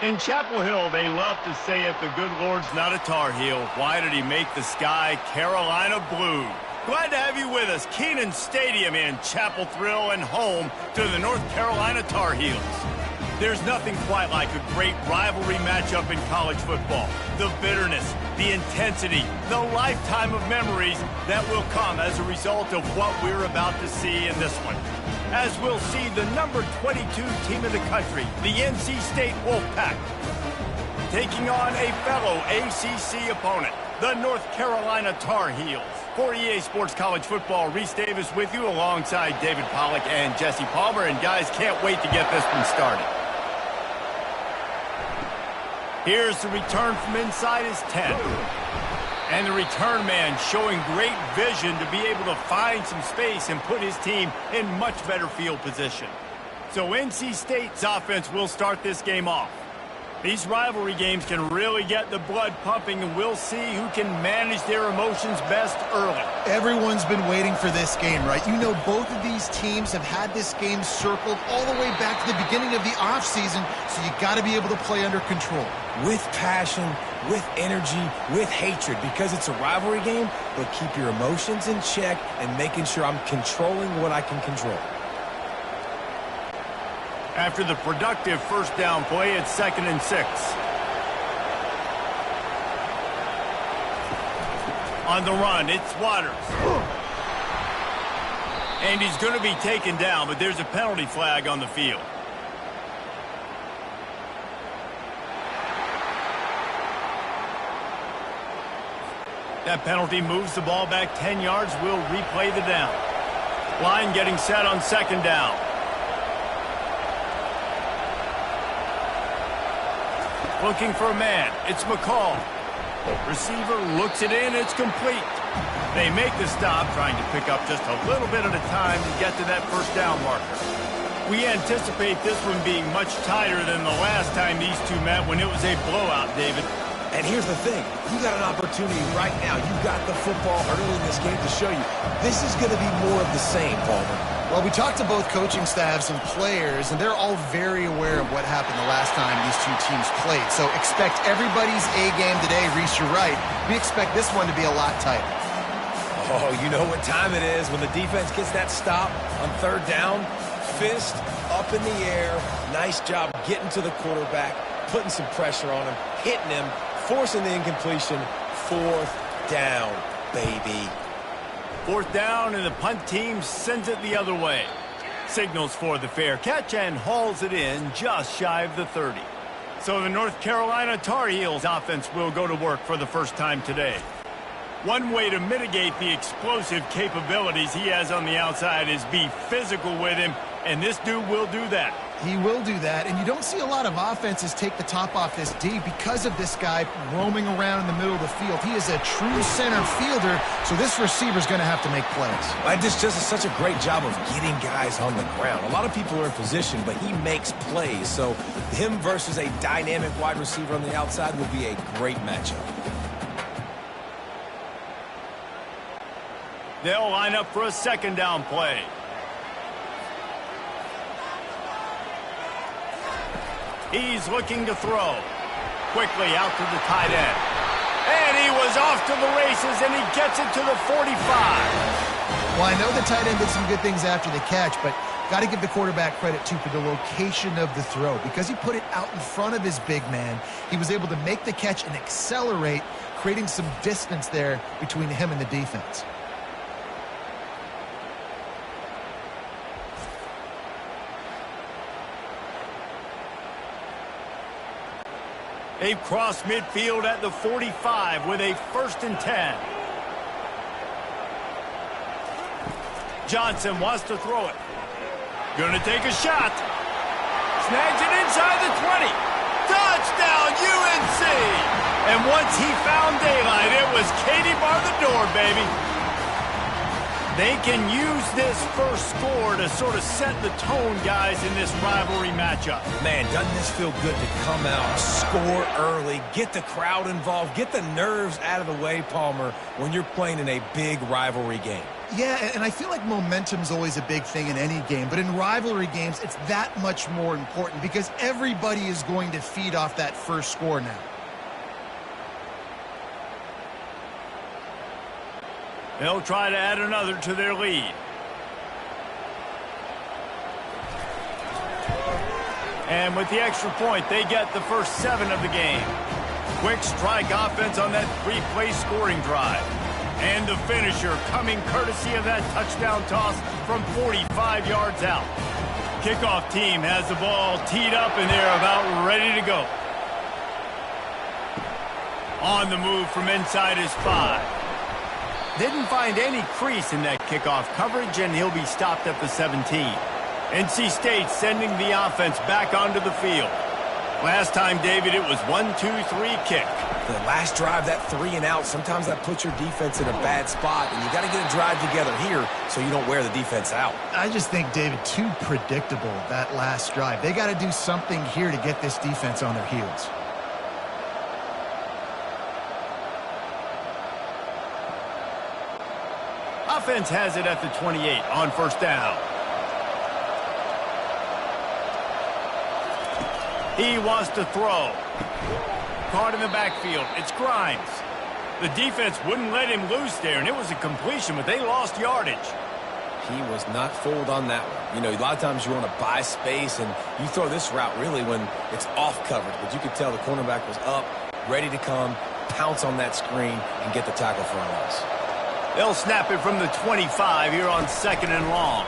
In Chapel Hill, they love to say if the good Lord's not a Tar Heel, why did he make the sky Carolina blue? Glad to have you with us. Kenan Stadium in Chapel Thrill and home to the North Carolina Tar Heels. There's nothing quite like a great rivalry matchup in college football. The bitterness, the intensity, the lifetime of memories that will come as a result of what we're about to see in this one. As we'll see the number 22 team in the country, the NC State Wolfpack, taking on a fellow ACC opponent, the North Carolina Tar Heels. For EA Sports College Football, Reese Davis with you alongside David Pollack and Jesse Palmer. And guys, can't wait to get this one started. Here's the return from inside his 10. And the return man showing great vision to be able to find some space and put his team in much better field position. So NC State's offense will start this game off. These rivalry games can really get the blood pumping, and we'll see who can manage their emotions best early. Everyone's been waiting for this game, right? You know, both of these teams have had this game circled all the way back to the beginning of the offseason, so you got to be able to play under control. With passion, with energy, with hatred, because it's a rivalry game, but keep your emotions in check and making sure I'm controlling what I can control. After the productive first down play, it's 2nd and 6. On the run, it's Waters. And he's going to be taken down, but there's a penalty flag on the field. That penalty moves the ball back 10 yards. We'll replay the down. Line getting set on 2nd down. Looking for a man. It's McCall. Receiver looks it in. It's complete. They make the stop, trying to pick up just a little bit at a time to get to that first down marker. We anticipate this one being much tighter than the last time these two met when it was a blowout, David. And here's the thing. You got an opportunity right now. You've got the football early in this game to show you. This is going to be more of the same, Palmer. Well, we talked to both coaching staffs and players, and they're all very aware of what happened the last time these two teams played. So expect everybody's A-game today. Reese, you're right. We expect this one to be a lot tighter. Oh, you know what time it is when the defense gets that stop on 3rd down. Fist up in the air. Nice job getting to the quarterback, putting some pressure on him, hitting him, forcing the incompletion. 4th down, baby. 4th down, and the punt team sends it the other way. Signals for the fair catch and hauls it in just shy of the 30. So the North Carolina Tar Heels offense will go to work for the first time today. One way to mitigate the explosive capabilities he has on the outside is be physical with him and this dude will do that. He will do that, and you don't see a lot of offenses take the top off this D because of this guy roaming around in the middle of the field. He is a true center fielder, so this receiver's going to have to make plays. This just is such a great job of getting guys on the ground. A lot of people are in position, but he makes plays, so him versus a dynamic wide receiver on the outside would be a great matchup. They'll line up for a second down play. He's looking to throw. Quickly out to the tight end. And he was off to the races, and he gets it to the 45. Well, I know the tight end did some good things after the catch, but got to give the quarterback credit, too, for the location of the throw. Because he put it out in front of his big man, he was able to make the catch and accelerate, creating some distance there between him and the defense. They've crossed midfield at the 45 with a 1st and 10. Johnson wants to throw it. Gonna take a shot. Snags it inside the 20. Touchdown, UNC! And once he found daylight, it was Katie bar the door, baby. They can use this first score to sort of set the tone, guys, in this rivalry matchup. Man, doesn't this feel good to come out, score early, get the crowd involved, get the nerves out of the way, Palmer, when you're playing in a big rivalry game? Yeah, and I feel like momentum's always a big thing in any game, but in rivalry games, it's that much more important because everybody is going to feed off that first score now. They'll try to add another to their lead. And with the extra point, they get the first 7 of the game. Quick strike offense on that 3-play scoring drive. And the finisher coming courtesy of that touchdown toss from 45 yards out. Kickoff team has the ball teed up and they're about ready to go. On the move from inside his 5. Didn't find any crease in that kickoff coverage, and he'll be stopped at the 17. NC State sending the offense back onto the field. Last time, David, it was 1-2-3 kick. The last drive, that 3 and out, sometimes that puts your defense in a bad spot, and you got to get a drive together here so you don't wear the defense out. I just think, David, too predictable, that last drive. They got to do something here to get this defense on their heels. Offense has it at the 28 on 1st down. He wants to throw. Caught in the backfield. It's Grimes. The defense wouldn't let him loose there, and it was a completion, but they lost yardage. He was not fooled on that one. You know, a lot of times you want to buy space, and you throw this route really when it's off coverage. But you could tell the cornerback was up, ready to come, pounce on that screen, and get the tackle for a loss. They'll snap it from the 25 here on 2nd and long.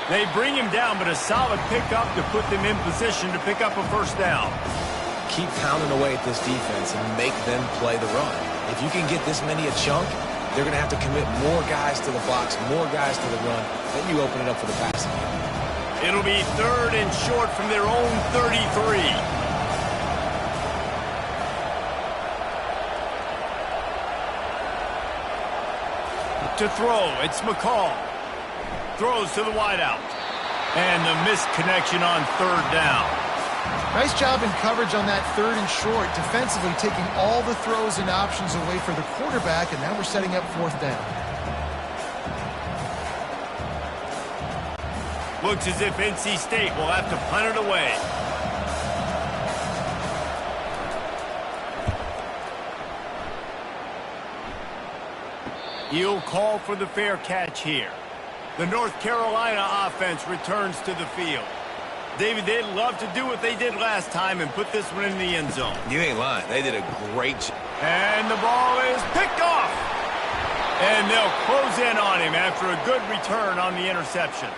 They bring him down, but a solid pickup to put them in position to pick up a 1st down. Keep pounding away at this defense and make them play the run. If you can get this many a chunk, they're going to have to commit more guys to the box, more guys to the run. Then you open it up for the passing game. It'll be 3rd and short from their own 33. To throw, it's McCall. Throws to the wideout. And the missed connection on 3rd down. Nice job in coverage on that 3rd and short, defensively taking all the throws and options away for the quarterback, and now we're setting up 4th down. Looks as if NC State will have to punt it away. He'll call for the fair catch here. The North Carolina offense returns to the field. David, they'd love to do what they did last time and put this one in the end zone. You ain't lying. They did a great job. And the ball is picked off. And they'll close in on him after a good return on the interception.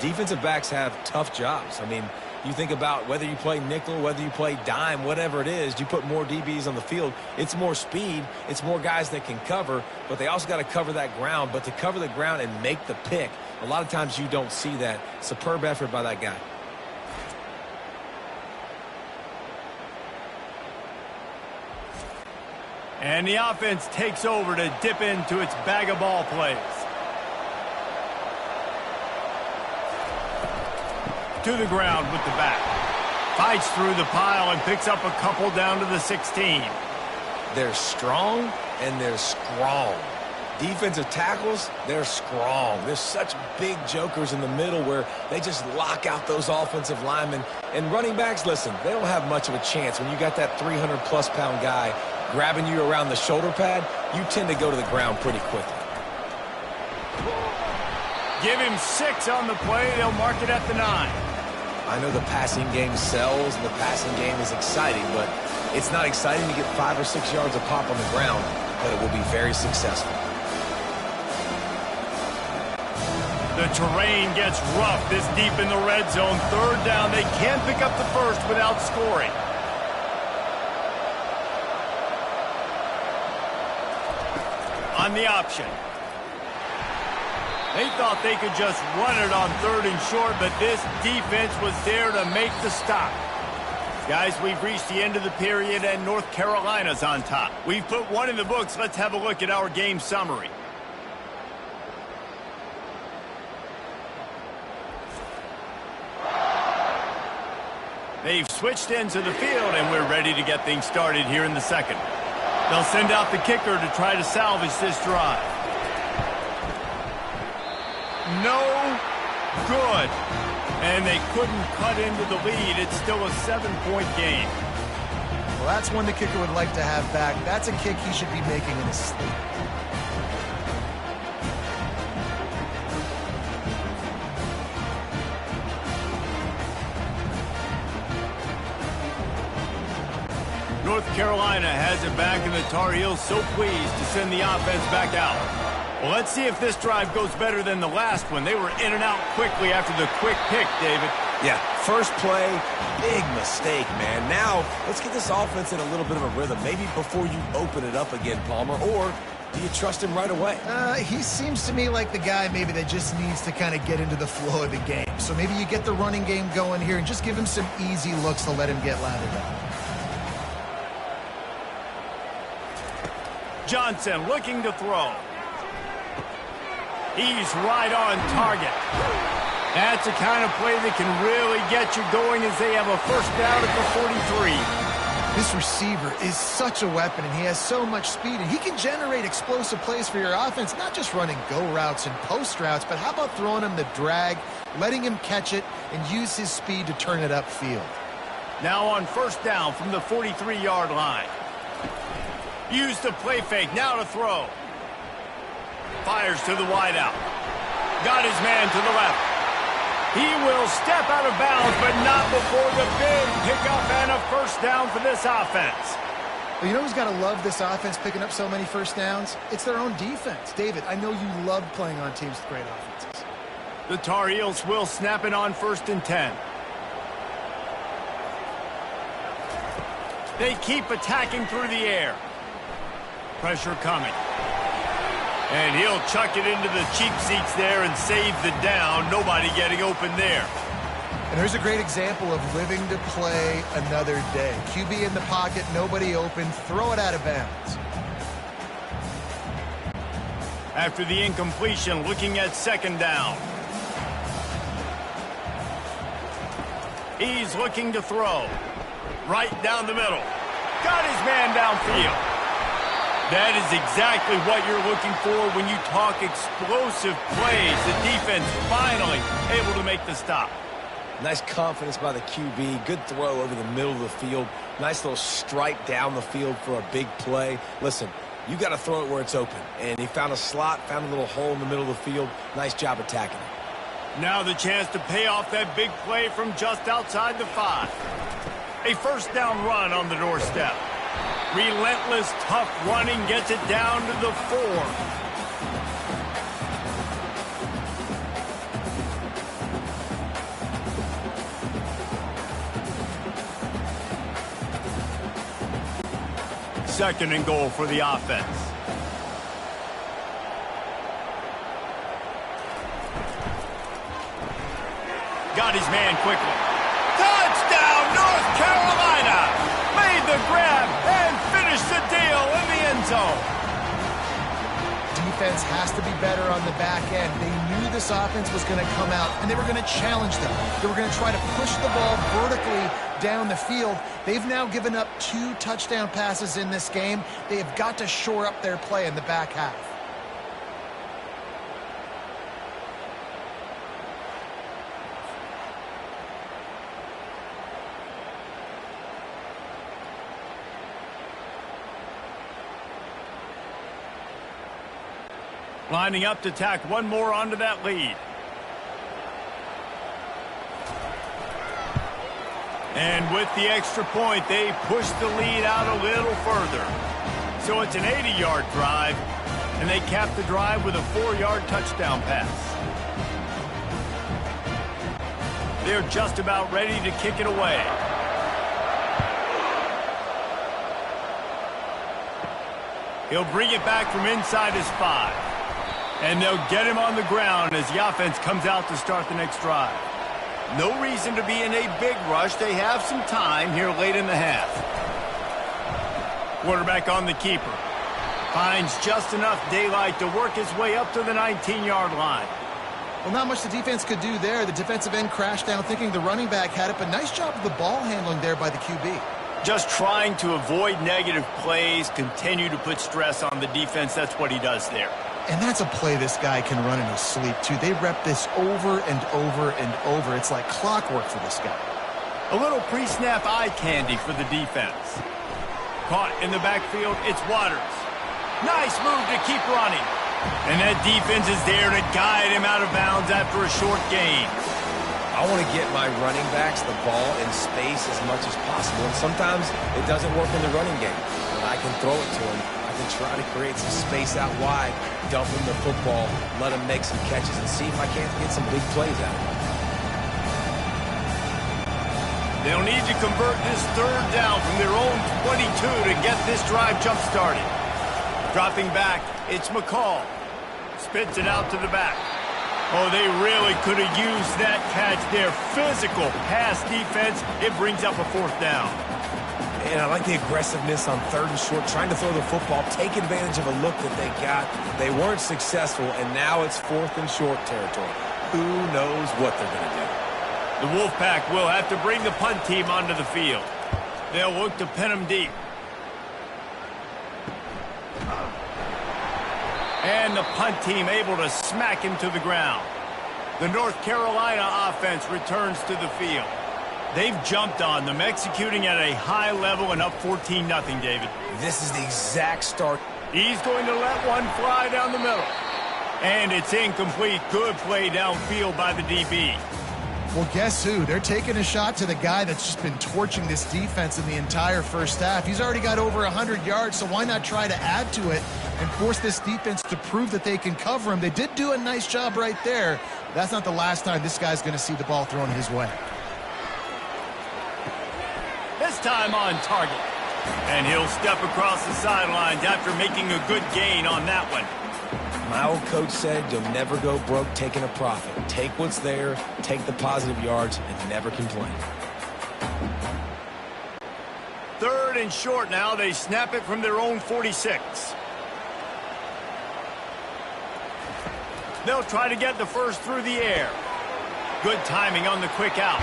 Defensive backs have tough jobs. I mean, You think about whether you play nickel, whether you play dime, whatever it is, you put more DBs on the field. It's more speed. It's more guys that can cover, but they also got to cover that ground. But to cover the ground and make the pick, a lot of times you don't see that. Superb effort by that guy. And the offense takes over to dip into its bag of ball plays. To the ground with the back. Fights through the pile and picks up a couple down to the 16. They're strong and they're strong. Defensive tackles, they're strong. There's such big jokers in the middle where they just lock out those offensive linemen. And running backs, listen, they don't have much of a chance. When you got that 300-plus pound guy grabbing you around the shoulder pad, you tend to go to the ground pretty quickly. Give him 6 on the play. They'll mark it at the 9. I know the passing game sells and the passing game is exciting, but it's not exciting to get 5 or 6 yards of pop on the ground, but it will be very successful. The terrain gets rough this deep in the red zone. 3rd down. They can't pick up the first without scoring. On the option. They thought they could just run it on 3rd and short, but this defense was there to make the stop. Guys, we've reached the end of the period, and North Carolina's on top. We've put 1 in the books. Let's have a look at our game summary. They've switched ends of the field, and we're ready to get things started here in the 2nd. They'll send out the kicker to try to salvage this drive. No good. And they couldn't cut into the lead. It's still a 7-point game. Well, that's one the kicker would like to have back. That's a kick he should be making in his sleep. North Carolina has it back, and the Tar Heels so pleased to send the offense back out. Well, let's see if this drive goes better than the last one. They were in and out quickly after the quick pick, David. Yeah, first play, big mistake, man. Now, let's get this offense in a little bit of a rhythm. Maybe before you open it up again, Palmer, or do you trust him right away? He seems to me like the guy maybe that just needs to kind of get into the flow of the game. So maybe you get the running game going here and just give him some easy looks to let him get lathered up. Johnson looking to throw. He's right on target. That's the kind of play that can really get you going as they have a first down at the 43. This receiver is such a weapon, and he has so much speed, and he can generate explosive plays for your offense, not just running go routes and post routes, but how about throwing him the drag, letting him catch it, and use his speed to turn it upfield. Now on first down from the 43-yard line. Use the play fake, now to throw. Fires to the wideout. Got his man to the left. He will step out of bounds, but not before the big pickup and a first down for this offense. Well, you know who's got to love this offense picking up so many first downs? It's their own defense. David, I know you love playing on teams with great offenses. The Tar Heels will snap it on 1st and 10. They keep attacking through the air. Pressure coming. And he'll chuck it into the cheap seats there and save the down. Nobody getting open there. And here's a great example of living to play another day. QB in the pocket, nobody open, throw it out of bounds. After the incompletion, looking at 2nd down. He's looking to throw. Right down the middle. Got his man downfield. That is exactly what you're looking for when you talk explosive plays. The defense finally able to make the stop. Nice confidence by the QB. Good throw over the middle of the field. Nice little stripe down the field for a big play. Listen, you got to throw it where it's open. And he found a slot, found a little hole in the middle of the field. Nice job attacking it. Now the chance to pay off that big play from just outside the 5. A first down run on the doorstep. Relentless, tough running gets it down to the 4. 2nd and goal for the offense. Got his man quickly. Touchdown, North Carolina! Made the grab and finished the deal in the end zone. Defense has to be better on the back end. They knew this offense was going to come out, and they were going to challenge them. They were going to try to push the ball vertically down the field. They've now given up 2 touchdown passes in this game. They have got to shore up their play in the back half. Lining up to tack one more onto that lead. And with the extra point, they push the lead out a little further. So it's an 80-yard drive, and they cap the drive with a 4-yard touchdown pass. They're just about ready to kick it away. He'll bring it back from inside his 5. And they'll get him on the ground as the offense comes out to start the next drive. No reason to be in a big rush. They have some time here late in the half. Quarterback on the keeper. Finds just enough daylight to work his way up to the 19-yard line. Well, not much the defense could do there. The defensive end crashed down thinking the running back had it, but nice job of the ball handling there by the QB. Just trying to avoid negative plays, continue to put stress on the defense. That's what he does there. And that's a play this guy can run in his sleep, too. They rep this over and over and over. It's like clockwork for this guy. A little pre-snap eye candy for the defense. Caught in the backfield, it's Waters. Nice move to keep running. And that defense is there to guide him out of bounds after a short gain. I want to get my running backs the ball in space as much as possible. And sometimes it doesn't work in the running game. But I can throw it to him. I can try to create some space out wide, dump him the football, let him make some catches, and see if I can't get some big plays out of him. They'll need to convert this 3rd down from their own 22 to get this drive jump-started. Dropping back, it's McCall. Spits it out to the back. Oh, they really could have used that catch there. Physical pass defense. It brings up a 4th down. And I like the aggressiveness on 3rd and short, trying to throw the football, take advantage of a look that they got. They weren't successful, and now it's 4th and short territory. Who knows what they're going to do? The Wolfpack will have to bring the punt team onto the field. They'll look to pin them deep. And the punt team able to smack him to the ground. The North Carolina offense returns to the field. They've jumped on them, executing at a high level and up 14-0, David. This is the exact start. He's going to let one fly down the middle. And it's incomplete. Good play downfield by the DB. Well, guess who? They're taking a shot to the guy that's just been torching this defense in the entire first half. He's already got over 100 yards, so why not try to add to it and force this defense to prove that they can cover him? They did do a nice job right there. That's not the last time this guy's going to see the ball thrown his way. This time on target. And he'll step across the sidelines after making a good gain on that one. My old coach said you'll never go broke taking a profit. Take what's there, take the positive yards, and never complain. 3rd and short now. They snap it from their own 46. They'll try to get the first through the air. Good timing on the quick out.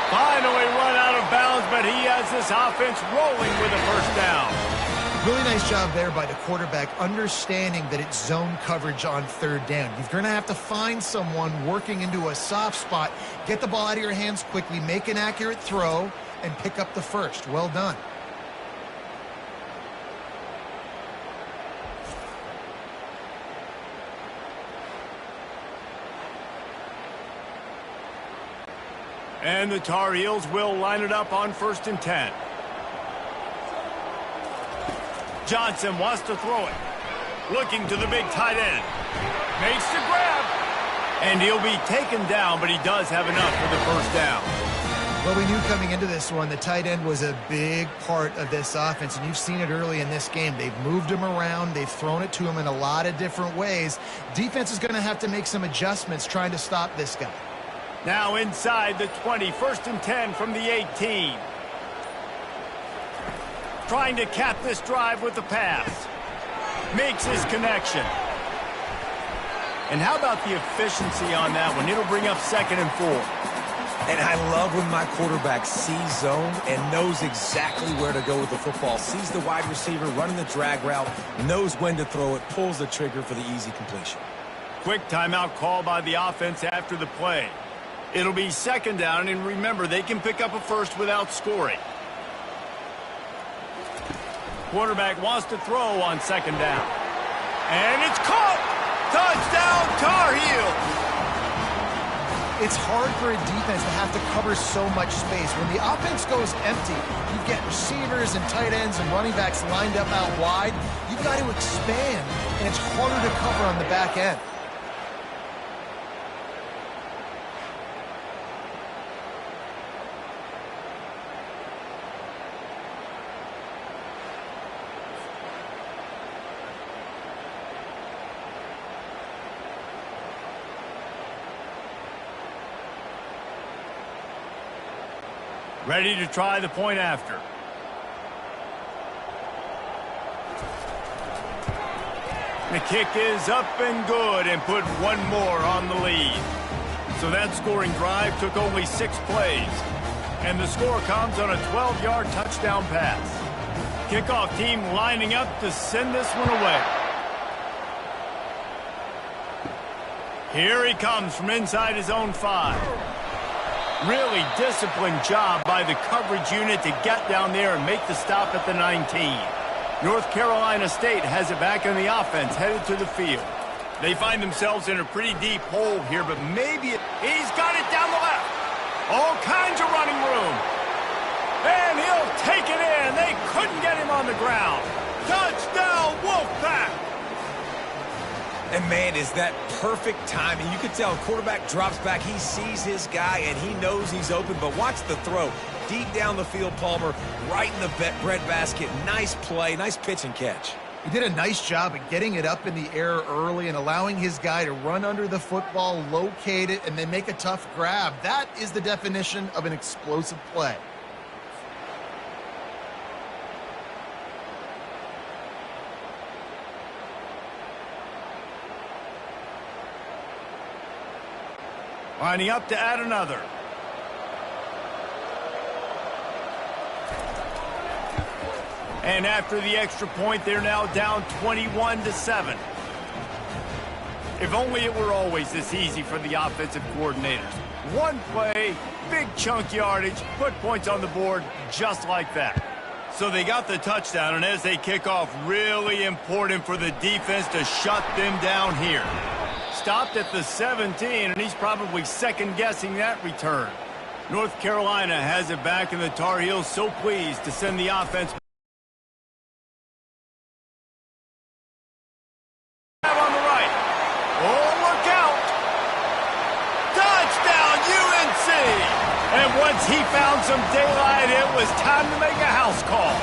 Finally run out of bounds, but he has this offense rolling with a 1st down. Really nice job there by the quarterback, understanding that it's zone coverage on 3rd down. You're going to have to find someone working into a soft spot, get the ball out of your hands quickly, make an accurate throw, and pick up the first. Well done. And the Tar Heels will line it up on 1st and 10. Johnson wants to throw it. Looking to the big tight end. Makes the grab. And he'll be taken down, but he does have enough for the 1st down. Well, we knew coming into this one, the tight end was a big part of this offense, and you've seen it early in this game. They've moved him around. They've thrown it to him in a lot of different ways. Defense is going to have to make some adjustments trying to stop this guy. Now inside the 20, 1st and 10 from the 18. Trying to cap this drive with the pass. Makes his connection. And how about the efficiency on that one? It'll bring up 2nd and 4. And I love when my quarterback sees zone and knows exactly where to go with the football. Sees the wide receiver running the drag route, knows when to throw it, pulls the trigger for the easy completion. Quick timeout call by the offense after the play. It'll be 2nd down, and remember, they can pick up a first without scoring. Quarterback wants to throw on 2nd down. And it's caught! Touchdown, Tar Heels! It's hard for a defense to have to cover so much space. When the offense goes empty, you get receivers and tight ends and running backs lined up out wide. You've got to expand, and it's harder to cover on the back end. Ready to try the point after. The kick is up and good and put one more on the lead. So that scoring drive took only 6 plays. And the score comes on a 12-yard touchdown pass. Kickoff team lining up to send this one away. Here he comes from inside his own 5. Really disciplined job by the coverage unit to get down there and make the stop at the 19. North Carolina State has it back in the offense, headed to the field. They find themselves in a pretty deep hole here, but maybe he's got it down the left. All kinds of running room. And he'll take it in. They couldn't get him on the ground. Touchdown, Wolfpack! And, man, is that perfect timing. You can tell quarterback drops back. He sees his guy, and he knows he's open. But watch the throw. Deep down the field, Palmer, right in the bread basket. Nice play, nice pitch and catch. He did a nice job at getting it up in the air early and allowing his guy to run under the football, locate it, and then make a tough grab. That is the definition of an explosive play. Lining up to add another. And after the extra point, they're now down 21-7. If only it were always this easy for the offensive coordinators. One play, big chunk yardage, put points on the board just like that. So they got the touchdown, and as they kick off, really important for the defense to shut them down here. Stopped at the 17, and he's probably second-guessing that return. North Carolina has it back, and the Tar Heels so pleased to send the offense on the right. Oh, look out! Touchdown, UNC! And once he found some daylight, it was time to make a house call.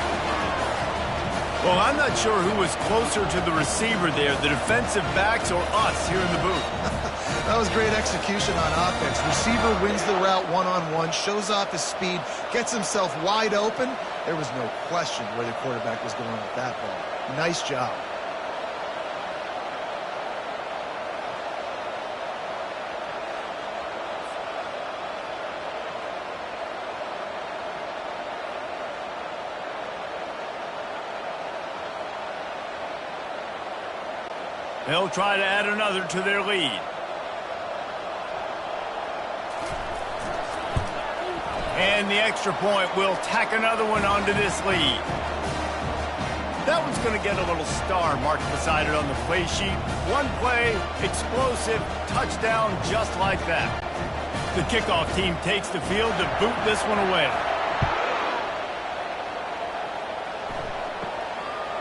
Well, I'm not sure who was closer to the receiver there, the defensive backs or us here in the booth. That was great execution on offense. Receiver wins the route one-on-one, shows off his speed, gets himself wide open. There was no question where the quarterback was going with that ball. Nice job. They'll try to add another to their lead. And the extra point will tack another one onto this lead. That one's going to get a little star marked beside it on the play sheet. One play, explosive, touchdown just like that. The kickoff team takes the field to boot this one away.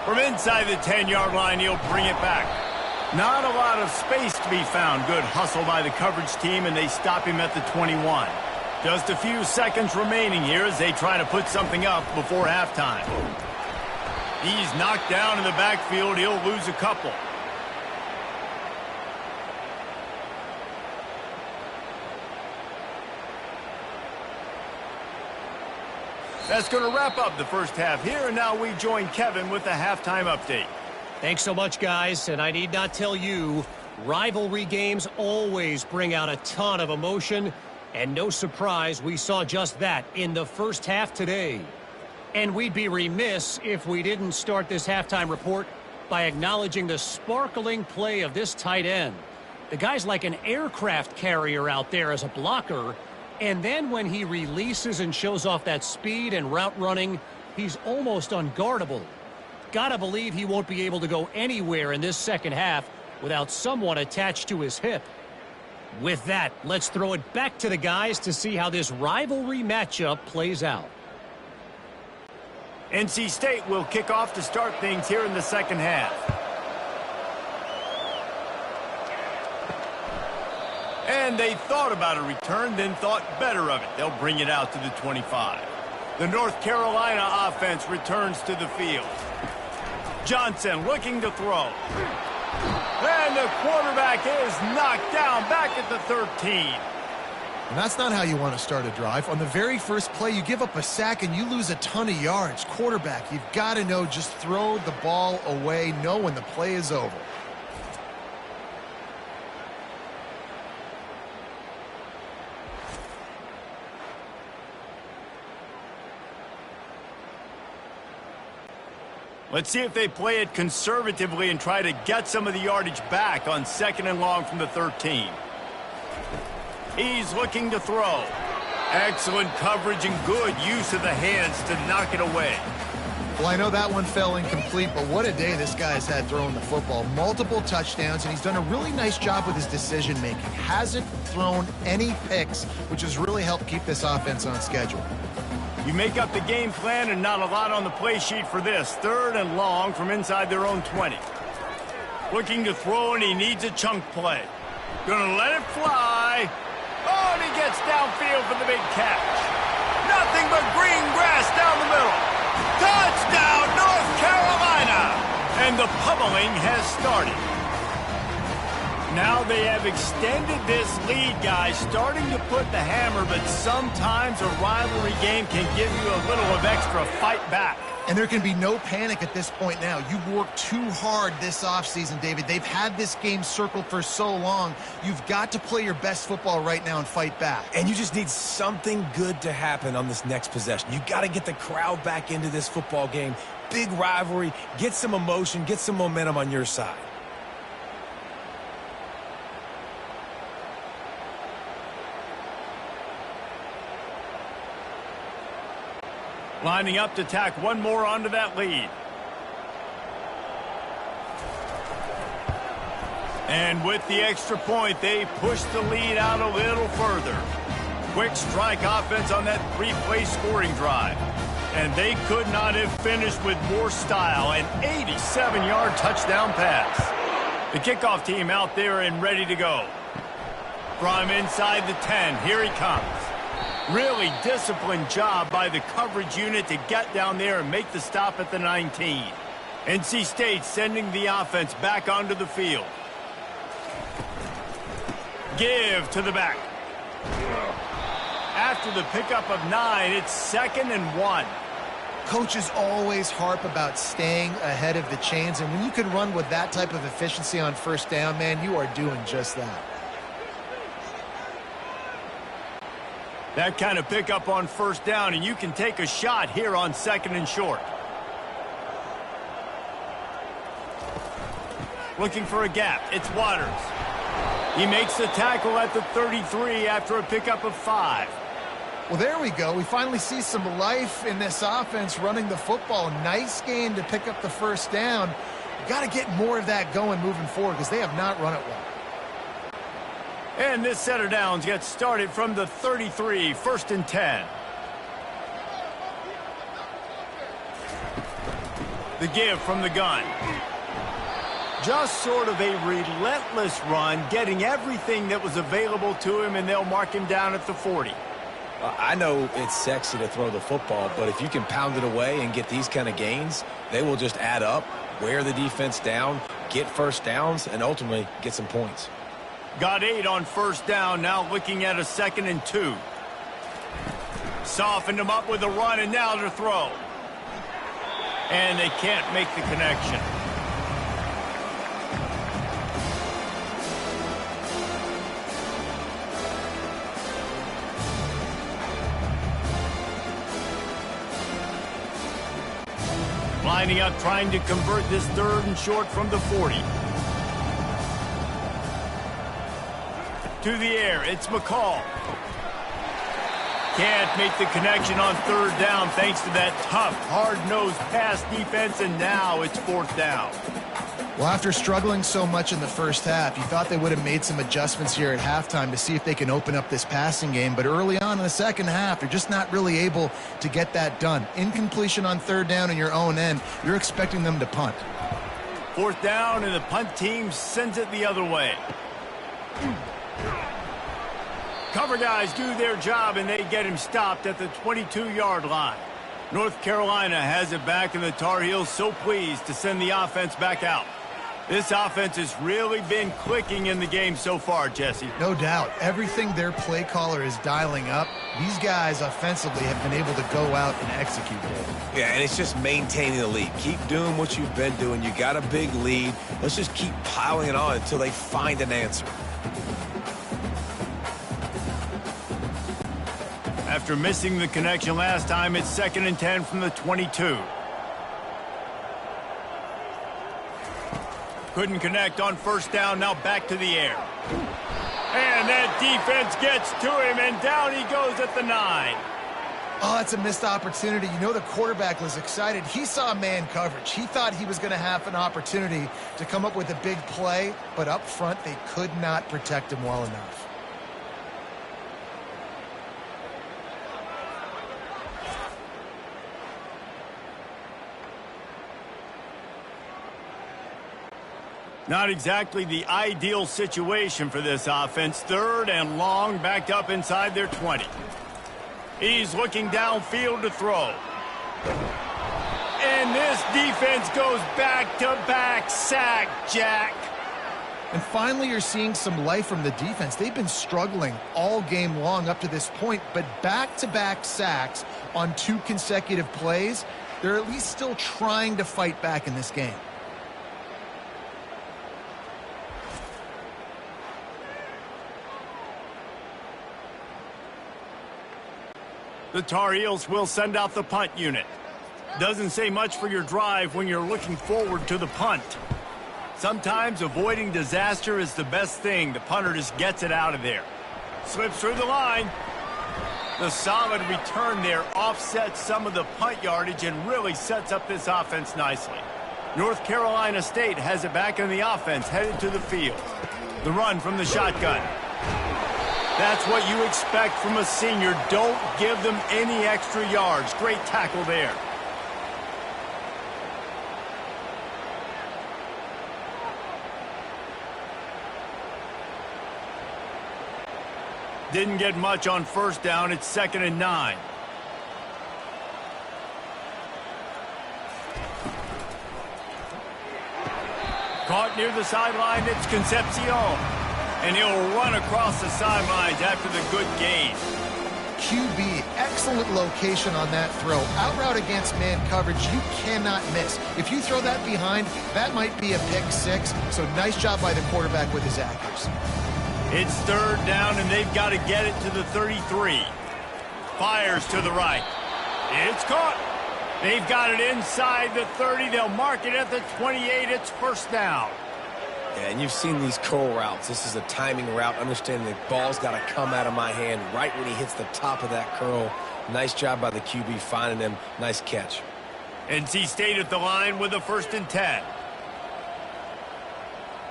From inside the 10-yard line, he'll bring it back. Not a lot of space to be found. Good hustle by the coverage team, and they stop him at the 21. Just a few seconds remaining here as they try to put something up before halftime. He's knocked down in the backfield. He'll lose a couple. That's going to wrap up the first half here, and now we join Kevin with the halftime update. Thanks so much, guys, and I need not tell you, rivalry games always bring out a ton of emotion, and no surprise, we saw just that in the first half today. And we'd be remiss if we didn't start this halftime report by acknowledging the sparkling play of this tight end. The guy's like an aircraft carrier out there as a blocker, and then when he releases and shows off that speed and route running, he's almost unguardable. Gotta believe he won't be able to go anywhere in this second half without someone attached to his hip. With that, let's throw it back to the guys to see how this rivalry matchup plays out. NC State will kick off to start things here in the second half. And they thought about a return, then thought better of it. They'll bring it out to the 25. The North Carolina offense returns to the field. Johnson looking to throw. And the quarterback is knocked down back at the 13. And that's not how you want to start a drive. On the very first play, you give up a sack and you lose a ton of yards. Quarterback, you've got to know, just throw the ball away, know when the play is over. Let's see if they play it conservatively and try to get some of the yardage back on 2nd and long from the 13. He's looking to throw. Excellent coverage and good use of the hands to knock it away. Well, I know that one fell incomplete, but what a day this guy's had throwing the football. Multiple touchdowns, and he's done a really nice job with his decision-making. Hasn't thrown any picks, which has really helped keep this offense on schedule. You make up the game plan and not a lot on the play sheet for this. 3rd and long from inside their own 20. Looking to throw, and he needs a chunk play. Gonna let it fly. Oh, and he gets downfield for the big catch. Nothing but green grass down the middle. Touchdown, North Carolina! And the pummeling has started. Now they have extended this lead, guys, starting to put the hammer, but sometimes a rivalry game can give you a little of extra fight back. And there can be no panic at this point now. You've worked too hard this offseason, David. They've had this game circled for so long. You've got to play your best football right now and fight back. And you just need something good to happen on this next possession. You got to get the crowd back into this football game. Big rivalry, get some emotion, get some momentum on your side. Lining up to tack one more onto that lead. And with the extra point, they push the lead out a little further. Quick strike offense on that 3-play scoring drive. And they could not have finished with more style. An 87-yard touchdown pass. The kickoff team out there and ready to go. From inside the 10, here he comes. Really disciplined job by the coverage unit to get down there and make the stop at the 19. NC State sending the offense back onto the field. Give to the back. After the pickup of 9, it's 2nd and 1. Coaches always harp about staying ahead of the chains, and when you can run with that type of efficiency on 1st down, man, you are doing just that. That kind of pickup on 1st down, and you can take a shot here on 2nd and short. Looking for a gap. It's Waters. He makes the tackle at the 33 after a pickup of 5. Well, there we go. We finally see some life in this offense running the football. Nice game to pick up the 1st down. You got to get more of that going moving forward because they have not run it well. And this set of downs gets started from the 33, 1st and 10. The give from the gun. Just sort of a relentless run, getting everything that was available to him, and they'll mark him down at the 40. I know it's sexy to throw the football, but if you can pound it away and get these kind of gains, they will just add up, wear the defense down, get first downs, and ultimately get some points. Got 8 on first down, now looking at a 2nd and 2. Softened him up with a run, and now to throw. And they can't make the connection. Lining up, trying to convert this 3rd and short from the 40. To the air, it's McCall. Can't make the connection on 3rd down thanks to that tough, hard-nosed pass defense, and now it's 4th down. Well, after struggling so much in the first half, you thought they would have made some adjustments here at halftime to see if they can open up this passing game. But early on in the second half, they're just not really able to get that done. Incompletion on 3rd down in your own end, you're expecting them to punt. 4th down, and the punt team sends it the other way. Cover guys do their job, and they get him stopped at the 22-yard line. North Carolina has it back, and the Tar Heels so pleased to send the offense back out. This offense has really been clicking in the game so far, Jesse. No doubt. Everything their play caller is dialing up, these guys offensively have been able to go out and execute it. Yeah, and it's just maintaining the lead. Keep doing what you've been doing. You got a big lead. Let's just keep piling it on until they find an answer. After missing the connection last time, it's 2nd and 10 from the 22. Couldn't connect on first down, now back to the air. And that defense gets to him, and down he goes at the 9. Oh, that's a missed opportunity. You know the quarterback was excited. He saw man coverage. He thought he was going to have an opportunity to come up with a big play, but up front they could not protect him well enough. Not exactly the ideal situation for this offense. 3rd and long, backed up inside their 20. He's looking downfield to throw. And this defense goes back-to-back sack, Jack. And finally, you're seeing some life from the defense. They've been struggling all game long up to this point, but back-to-back sacks on 2 consecutive plays, they're at least still trying to fight back in this game. The Tar Heels will send out the punt unit. Doesn't say much for your drive when you're looking forward to the punt. Sometimes avoiding disaster is the best thing. The punter just gets it out of there. Slips through the line. The solid return there offsets some of the punt yardage and really sets up this offense nicely. North Carolina State has it back in the offense, headed to the field. The run from the shotgun. That's what you expect from a senior. Don't give them any extra yards. Great tackle there. Didn't get much on first down. It's 2nd and 9. Caught near the sideline. It's Concepcion. And he'll run across the sidelines after the good gain. QB, excellent location on that throw. Out route against man coverage, you cannot miss. If you throw that behind, that might be a pick 6. So nice job by the quarterback with his accuracy. It's 3rd down, and they've got to get it to the 33. Fires to the right. It's caught. They've got it inside the 30. They'll mark it at the 28. It's 1st down. Yeah, and you've seen these curl routes. This is a timing route. Understanding the ball's got to come out of my hand right when he hits the top of that curl. Nice job by the QB finding him. Nice catch. NC State at the line with a 1st and 10.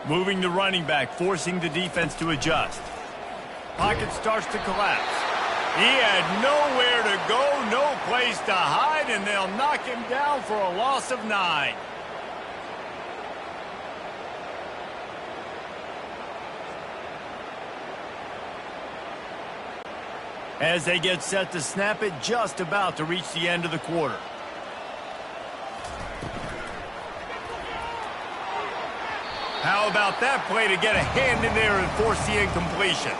Moving the running back, forcing the defense to adjust. Pocket starts to collapse. He had nowhere to go, no place to hide, and they'll knock him down for a loss of 9. as they get set to snap it, just about to reach the end of the quarter. How about that play to get a hand in there and force the incompletion?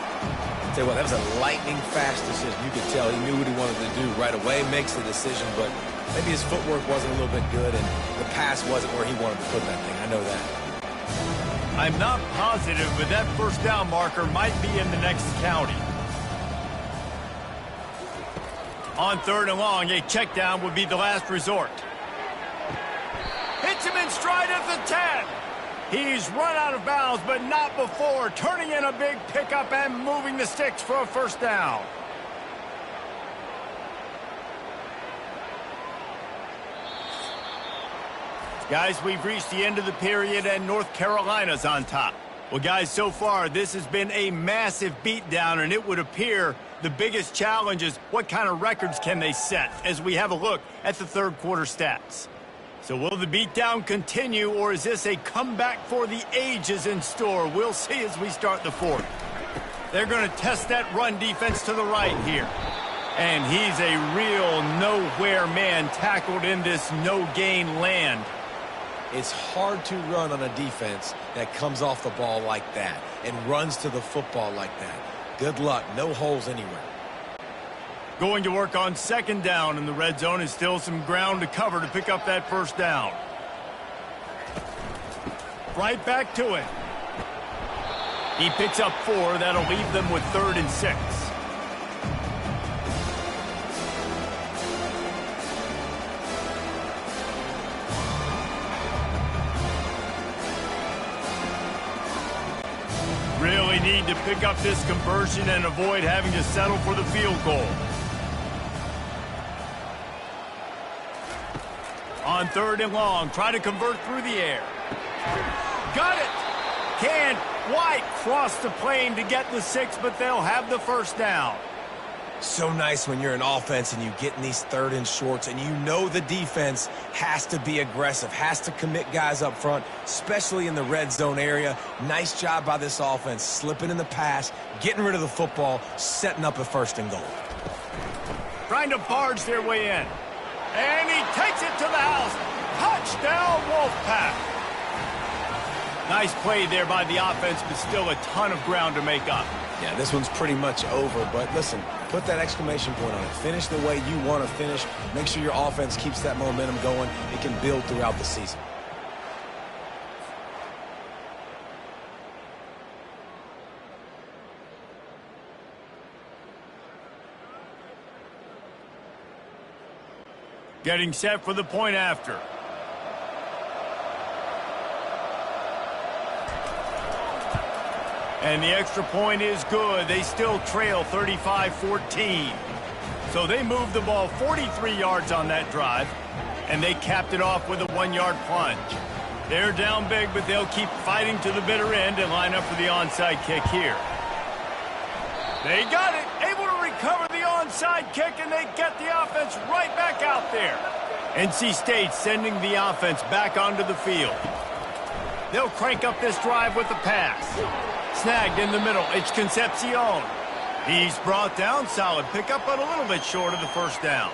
Tell you what, that was a lightning-fast decision. You could tell he knew what he wanted to do right away, makes the decision, but maybe his footwork wasn't a little bit good, and the pass wasn't where he wanted to put that thing. I know that. I'm not positive, but that first down marker might be in the next county. On 3rd and long, a check down would be the last resort. Hits him in stride at the 10. He's run out of bounds, but not before turning in a big pickup and moving the sticks for a first down. Guys, we've reached the end of the period, and North Carolina's on top. Well, guys, so far, this has been a massive beatdown, and it would appear the biggest challenge is what kind of records can they set as we have a look at the third quarter stats. So will the beatdown continue, or is this a comeback for the ages in store? We'll see as we start the fourth. They're going to test that run defense to the right here. And he's a real nowhere man tackled in this no-gain land. It's hard to run on a defense that comes off the ball like that and runs to the football like that. Good luck. No holes anywhere. Going to work on 2nd down in the red zone, is still some ground to cover to pick up that first down. Right back to it. He picks up 4. That'll leave them with 3rd and 6. Really need to pick up this conversion and avoid having to settle for the field goal. On 3rd and long, try to convert through the air. Got it! Can't quite cross the plane to get the 6, but they'll have the first down. So nice when you're an offense and you get in these 3rd and shorts and you know the defense has to be aggressive, has to commit guys up front, especially in the red zone area. Nice job by this offense, slipping in the pass, getting rid of the football, setting up a 1st and goal. Trying to barge their way in. And he takes it to the house. Touchdown, Wolfpack. Nice play there by the offense, but still a ton of ground to make up. Yeah, this one's pretty much over, but listen, put that exclamation point on it. Finish the way you want to finish. Make sure your offense keeps that momentum going. It can build throughout the season. Getting set for the point after. And the extra point is good. They still trail 35-14. So they moved the ball 43 yards on that drive, and they capped it off with a 1-yard plunge. They're down big, but they'll keep fighting to the bitter end and line up for the onside kick here. They got it, able to recover the onside kick, and they get the offense right back out there. NC State sending the offense back onto the field. They'll crank up this drive with the pass. Snagged in the middle, it's Concepcion. He's brought down, solid pickup, but a little bit short of the first down.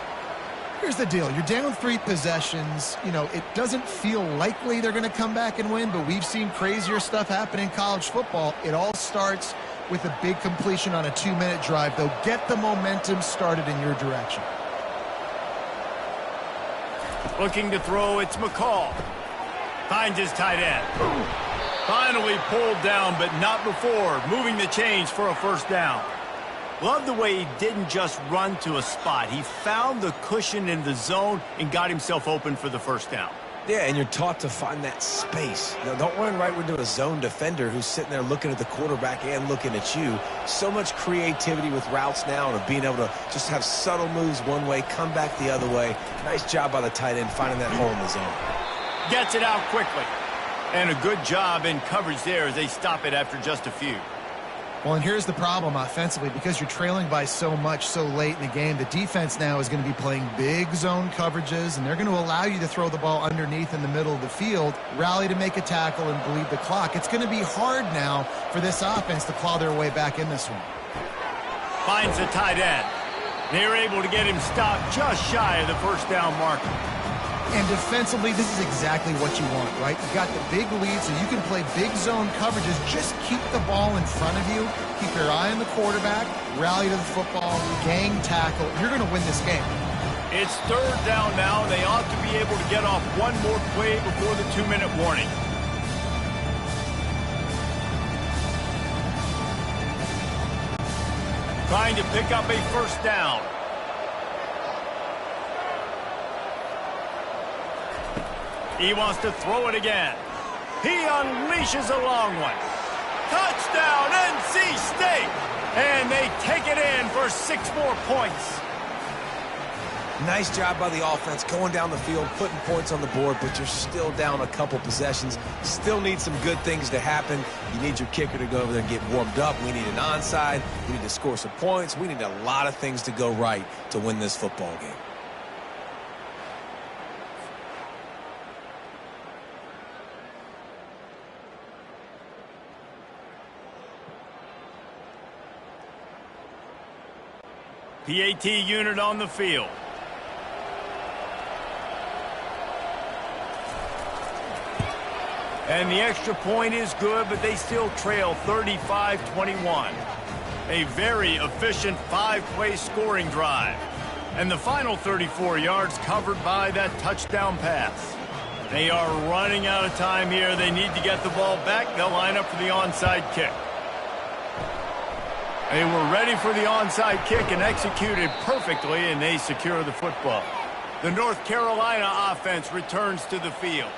Here's the deal. You're down 3 possessions. You know, it doesn't feel likely they're going to come back and win, but we've seen crazier stuff happen in college football. It all starts with a big completion on a 2-minute drive. They'll get the momentum started in your direction. Looking to throw, it's McCall. Finds his tight end. Finally pulled down, but not before moving the chains for a first down. Love the way he didn't just run to a spot. He found the cushion in the zone and got himself open for the first down. Yeah, and you're taught to find that space. Now, don't run right into a zone defender who's sitting there looking at the quarterback and looking at you. So much creativity with routes now and of being able to just have subtle moves one way, come back the other way. Nice job by the tight end finding that hole in the zone. Gets it out quickly. And a good job in coverage there as they stop it after just a few. Well, and here's the problem offensively. Because you're trailing by so much so late in the game, the defense now is going to be playing big zone coverages, and they're going to allow you to throw the ball underneath in the middle of the field, rally to make a tackle, and bleed the clock. It's going to be hard now for this offense to claw their way back in this one. Finds the tight end. They're able to get him stopped just shy of the first down marker. And defensively, this is exactly what you want, right? You got the big lead, so you can play big zone coverages. Just keep the ball in front of you. Keep your eye on the quarterback. Rally to the football. Gang tackle. You're going to win this game. It's third down now. They ought to be able to get off one more play before the 2-minute warning. Trying to pick up a first down. He wants to throw it again. He unleashes a long one. Touchdown, NC State! And they take it in for 6 more points. Nice job by the offense going down the field, putting points on the board, but you're still down a couple possessions. Still need some good things to happen. You need your kicker to go over there and get warmed up. We need an onside. We need to score some points. We need a lot of things to go right to win this football game. PAT unit on the field. And the extra point is good, but they still trail 35-21. A very efficient 5-play scoring drive. And the final 34 yards covered by that touchdown pass. They are running out of time here. They need to get the ball back. They'll line up for the onside kick. They were ready for the onside kick and executed perfectly, and they secure the football. The North Carolina offense returns to the field.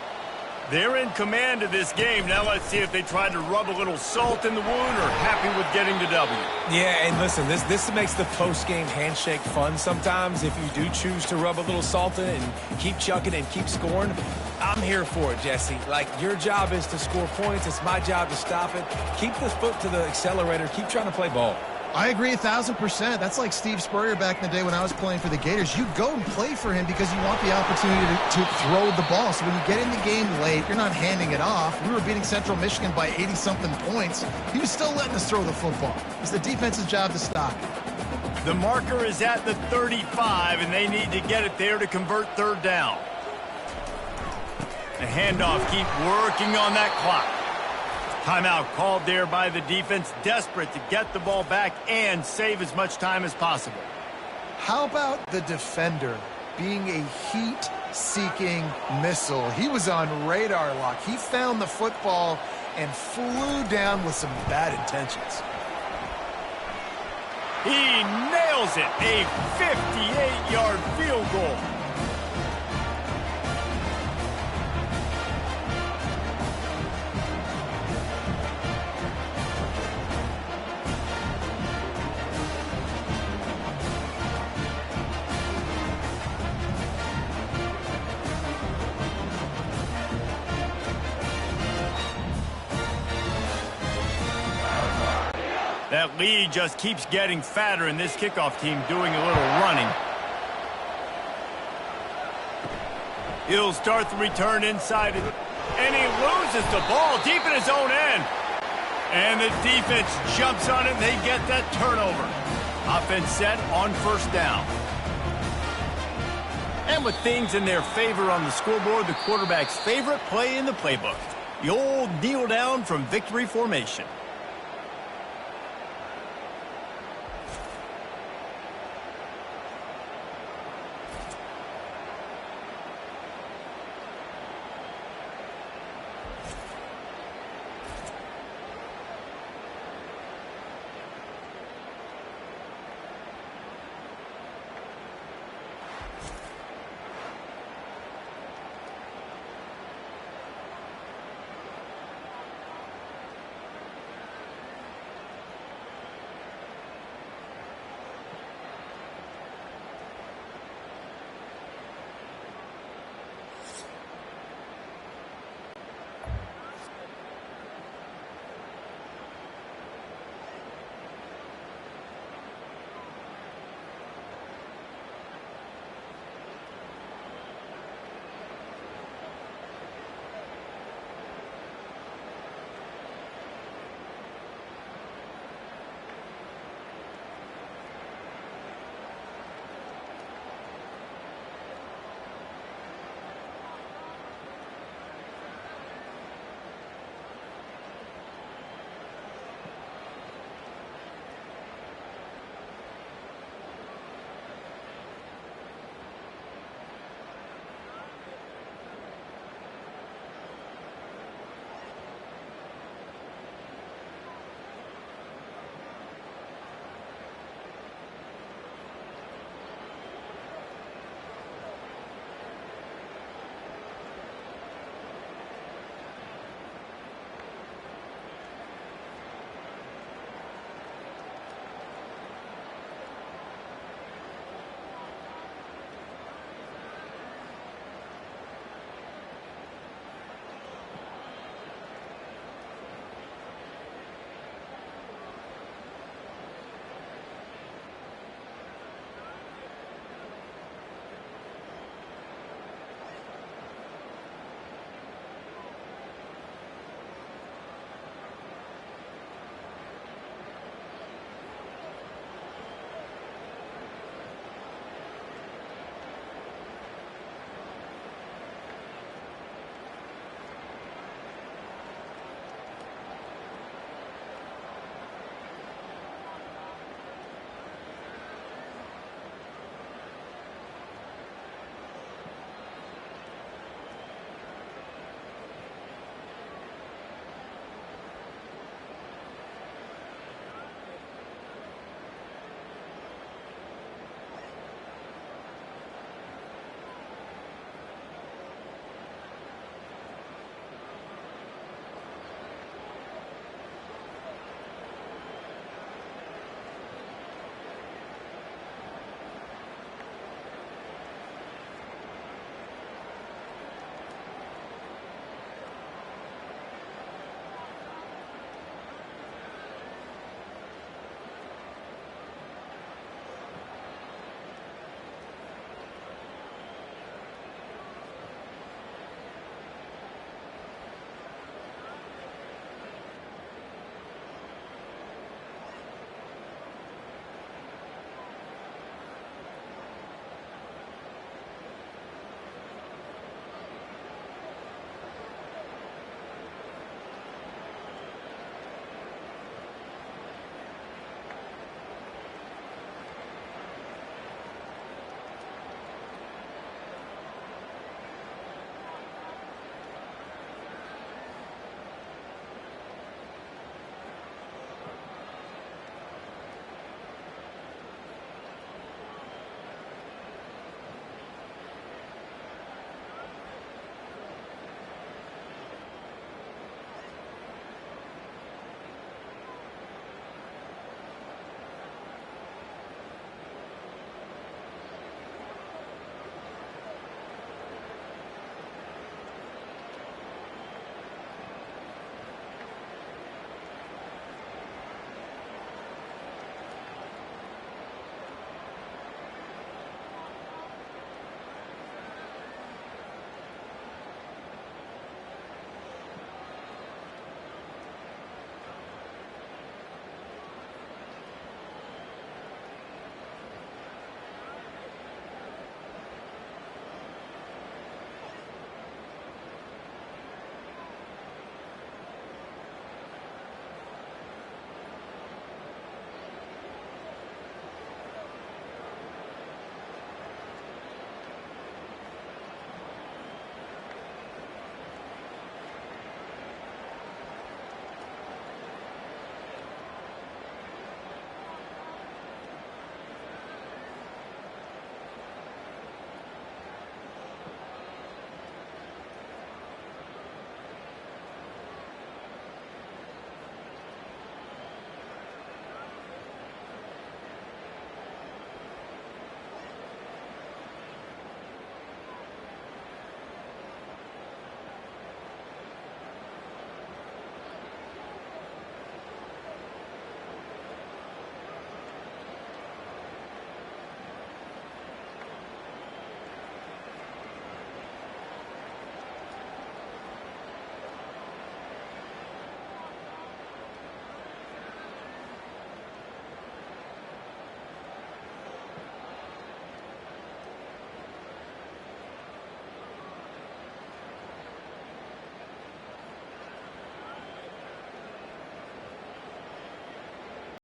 They're in command of this game. Now let's see if they try to rub a little salt in the wound or happy with getting the W. Yeah, and listen, this makes the post-game handshake fun sometimes. If you do choose to rub a little salt in it and keep chucking and keep scoring, I'm here for it, Jesse. Like, your job is to score points. It's my job to stop it. Keep the foot to the accelerator. Keep trying to play ball. I agree 1,000%. That's like Steve Spurrier back in the day when I was playing for the Gators. You go and play for him because you want the opportunity to throw the ball. So when you get in the game late, you're not handing it off. We were beating Central Michigan by 80-something points. He was still letting us throw the football. It's the defense's job to stop it. The marker is at the 35, and they need to get it there to convert third down. The handoff, keep working on that clock. Timeout called there by the defense, desperate to get the ball back and save as much time as possible. How about the defender being a heat-seeking missile? He was on radar lock. He found the football and flew down with some bad intentions. He nails it, a 58-yard field goal. That lead just keeps getting fatter, and this kickoff team doing a little running. He'll start the return inside, and he loses the ball deep in his own end. And the defense jumps on it, and they get that turnover. Offense set on first down. And with things in their favor on the scoreboard, the quarterback's favorite play in the playbook, the old kneel down from victory formation.